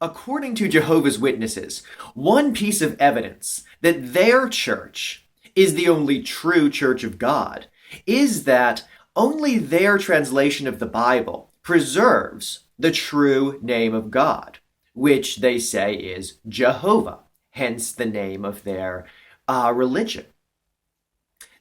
According to Jehovah's Witnesses, one piece of evidence that their church is the only true church of God is that only their translation of the Bible preserves the true name of God, which they say is Jehovah, hence the name of their religion.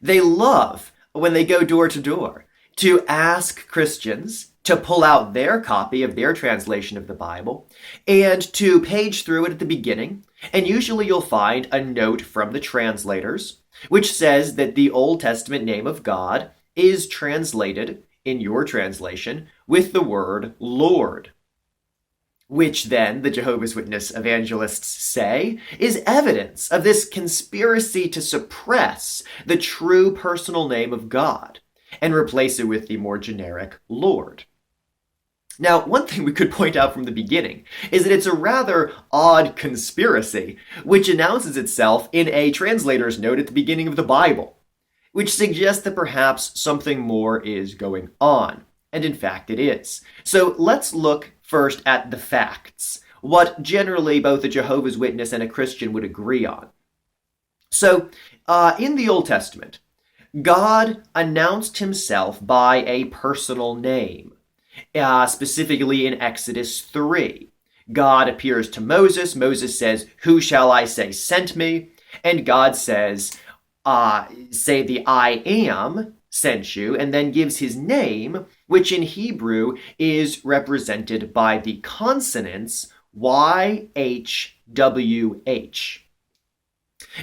They love, when they go door to door, to ask Christians to pull out their copy of their translation of the Bible and to page through it at the beginning. And usually you'll find a note from the translators which says that the Old Testament name of God is translated in your translation with the word Lord, which then the Jehovah's Witness evangelists say is evidence of this conspiracy to suppress the true personal name of God and replace it with the more generic Lord. Now, one thing we could point out from the beginning is that it's a rather odd conspiracy, which announces itself in a translator's note at the beginning of the Bible, which suggests that perhaps something more is going on. And in fact, it is. So let's look first at the facts, what generally both a Jehovah's Witness and a Christian would agree on. So, in the Old Testament, God announced himself by a personal name. Specifically in Exodus 3. God appears to Moses. Moses says, "Who shall I say sent me?" And God says, say the I am sent you, and then gives his name, which in Hebrew is represented by the consonants YHWH.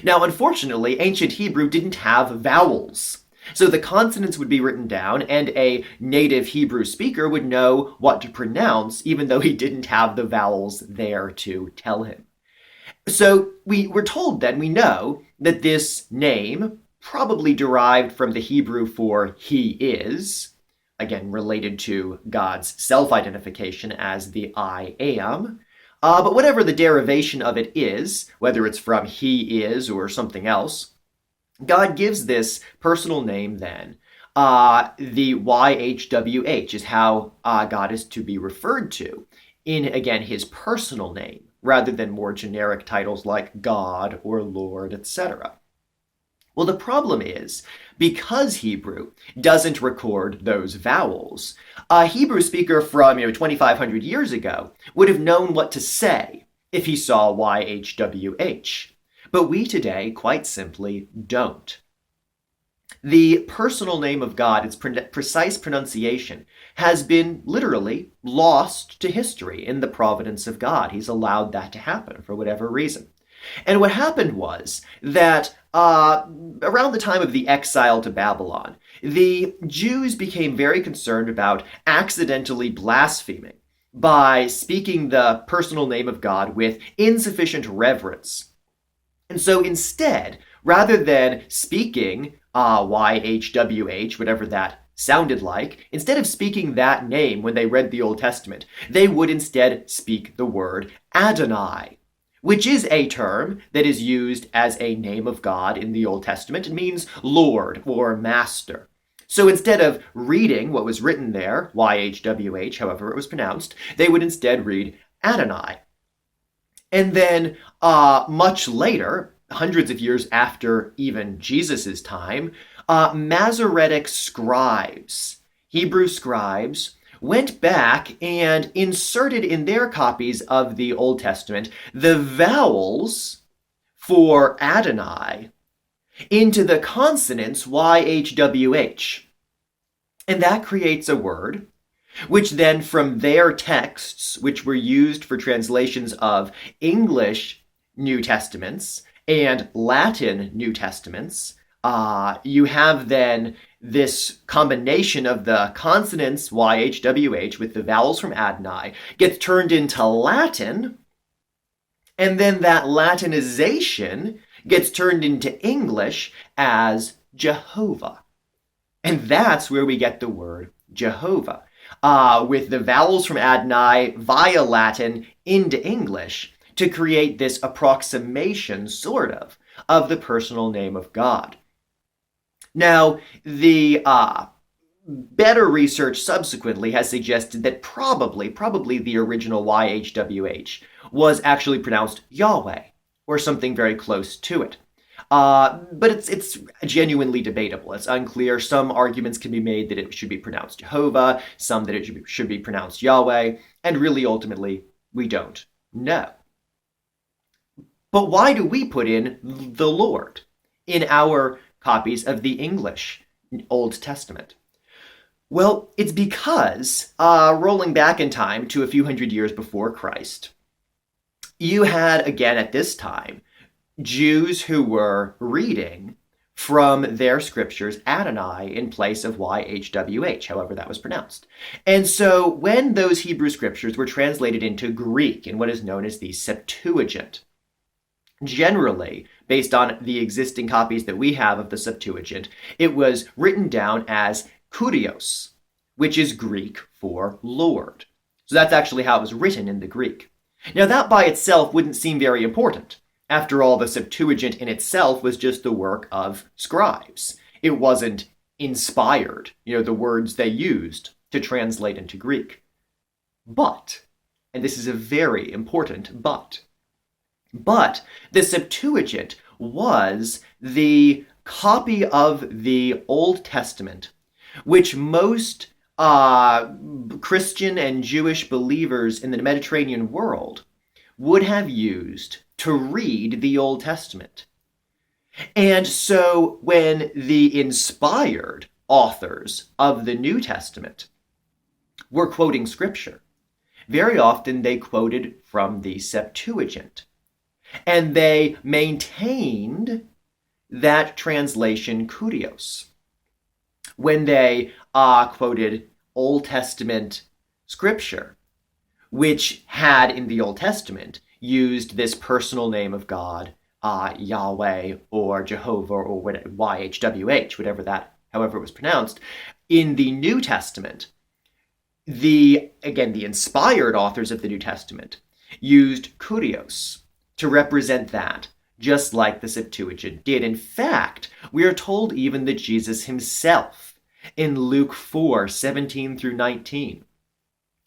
Now, unfortunately, ancient Hebrew didn't have vowels. So the consonants would be written down, and a native Hebrew speaker would know what to pronounce, even though he didn't have the vowels there to tell him. So we're told then, we know that this name probably derived from the Hebrew for he is, again related to God's self-identification as the I am. But whatever the derivation of it is, whether it's from he is or something else, God gives this personal name then. The YHWH is how God is to be referred to in, again, his personal name, rather than more generic titles like God or Lord, etc. Well, the problem is, because Hebrew doesn't record those vowels, a Hebrew speaker from 2,500 years ago would have known what to say if he saw YHWH. But we today, quite simply, don't. The personal name of God, its precise pronunciation, has been literally lost to history in the providence of God. He's allowed that to happen for whatever reason. And what happened was that around the time of the exile to Babylon, the Jews became very concerned about accidentally blaspheming by speaking the personal name of God with insufficient reverence. And so instead, rather than speaking YHWH, whatever that sounded like, instead of speaking that name when they read the Old Testament, they would instead speak the word Adonai, which is a term that is used as a name of God in the Old Testament. It means Lord or Master. So instead of reading what was written there, YHWH, however it was pronounced, they would instead read Adonai. And then much later, hundreds of years after even Jesus' time, Masoretic scribes, Hebrew scribes, went back and inserted in their copies of the Old Testament the vowels for Adonai into the consonants YHWH. And that creates a word which then from their texts, which were used for translations of English New Testaments and Latin New Testaments, you have then this combination of the consonants YHWH with the vowels from Adonai gets turned into Latin, and then that Latinization gets turned into English as Jehovah. And that's where we get the word Jehovah. With the vowels from Adonai via Latin into English to create this approximation, sort of the personal name of God. Now, the better research subsequently has suggested that probably the original YHWH was actually pronounced Yahweh, or something very close to it. But it's genuinely debatable. It's unclear. Some arguments can be made that it should be pronounced Jehovah, some that it should be pronounced Yahweh, and really, ultimately, we don't know. But why do we put in the Lord in our copies of the English Old Testament? Well, it's because, rolling back in time to a few hundred years before Christ, you had, again at this time, Jews who were reading from their scriptures Adonai in place of YHWH, however that was pronounced. And so when those Hebrew scriptures were translated into Greek in what is known as the Septuagint, generally, based on the existing copies that we have of the Septuagint, it was written down as Kurios, which is Greek for Lord. So that's actually how it was written in the Greek. Now that by itself wouldn't seem very important. After all, the Septuagint in itself was just the work of scribes. It wasn't inspired, the words they used to translate into Greek. But, and this is a very important but the Septuagint was the copy of the Old Testament which most Christian and Jewish believers in the Mediterranean world would have used to read the Old Testament. And so when the inspired authors of the New Testament were quoting scripture, very often they quoted from the Septuagint. And they maintained that translation kurios. When they quoted Old Testament scripture, which had in the Old Testament used this personal name of God, Yahweh or Jehovah or YHWH, however it was pronounced, in the New Testament, the inspired authors of the New Testament used kurios to represent that, just like the Septuagint did. In fact, we are told even that Jesus himself, in Luke 4:17 through 19,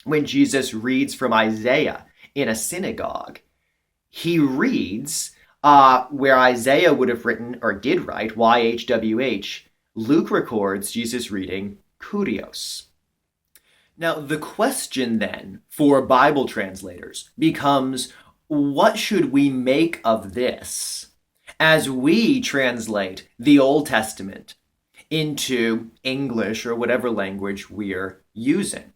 when Jesus reads from Isaiah in a synagogue, he reads where Isaiah would have written, or did write, YHWH, Luke records Jesus reading kurios. Now, the question then for Bible translators becomes, what should we make of this as we translate the Old Testament into English or whatever language we're using?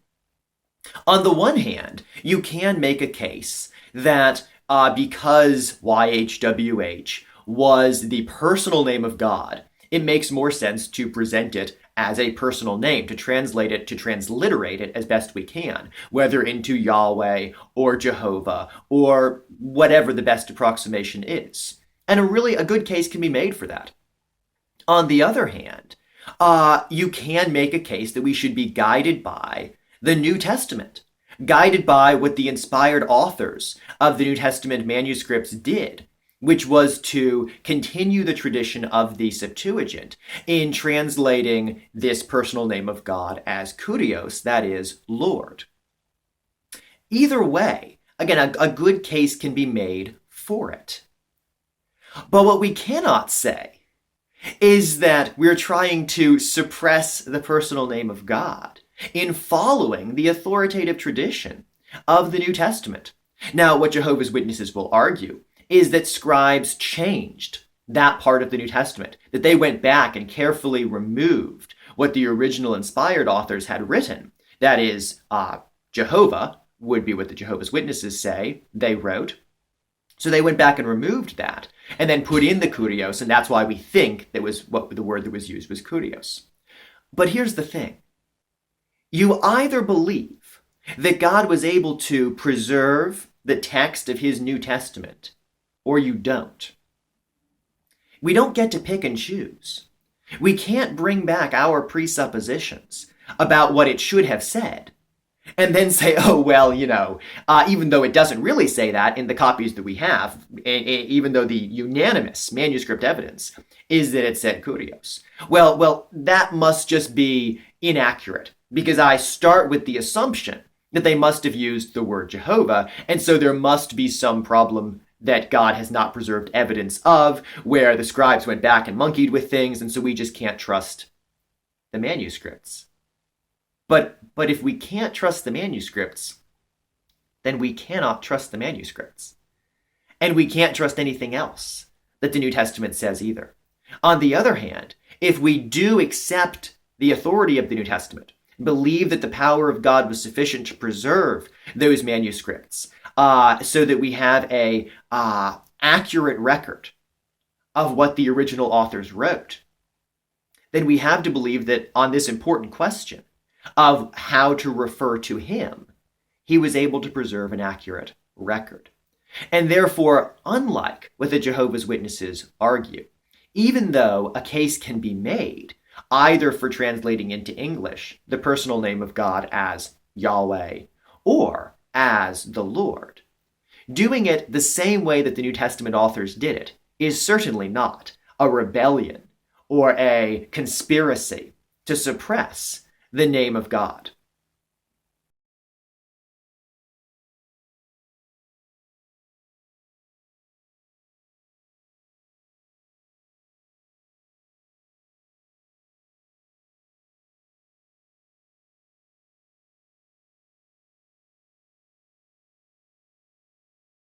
On the one hand, you can make a case that because YHWH was the personal name of God, it makes more sense to present it as a personal name, to translate it, to transliterate it as best we can, whether into Yahweh or Jehovah or whatever the best approximation is. And a good case can be made for that. On the other hand, you can make a case that we should be guided by the New Testament, guided by what the inspired authors of the New Testament manuscripts did, which was to continue the tradition of the Septuagint in translating this personal name of God as kurios, that is, Lord. Either way, again, a good case can be made for it. But what we cannot say is that we're trying to suppress the personal name of God in following the authoritative tradition of the New Testament. Now, what Jehovah's Witnesses will argue is that scribes changed that part of the New Testament, that they went back and carefully removed what the original inspired authors had written. That is, Jehovah would be what the Jehovah's Witnesses say they wrote. So they went back and removed that and then put in the kurios, and that's why we think that was what the word that was used was kurios. But here's the thing. You either believe that God was able to preserve the text of his New Testament, or you don't. We don't get to pick and choose. We can't bring back our presuppositions about what it should have said and then say, oh, well, even though it doesn't really say that in the copies that we have, even though the unanimous manuscript evidence is that it said kurios. Well, that must just be inaccurate, because I start with the assumption that they must have used the word Jehovah, and so there must be some problem that God has not preserved evidence of, where the scribes went back and monkeyed with things, and so we just can't trust the manuscripts. But if we can't trust the manuscripts, then we cannot trust the manuscripts. And we can't trust anything else that the New Testament says either. On the other hand, if we do accept the authority of the New Testament, believe that the power of God was sufficient to preserve those manuscripts, so that we have a accurate record of what the original authors wrote, then we have to believe that on this important question of how to refer to him, he was able to preserve an accurate record. And therefore, unlike what the Jehovah's Witnesses argue, even though a case can be made either for translating into English the personal name of God as Yahweh or as the Lord, doing it the same way that the New Testament authors did it is certainly not a rebellion or a conspiracy to suppress the name of God.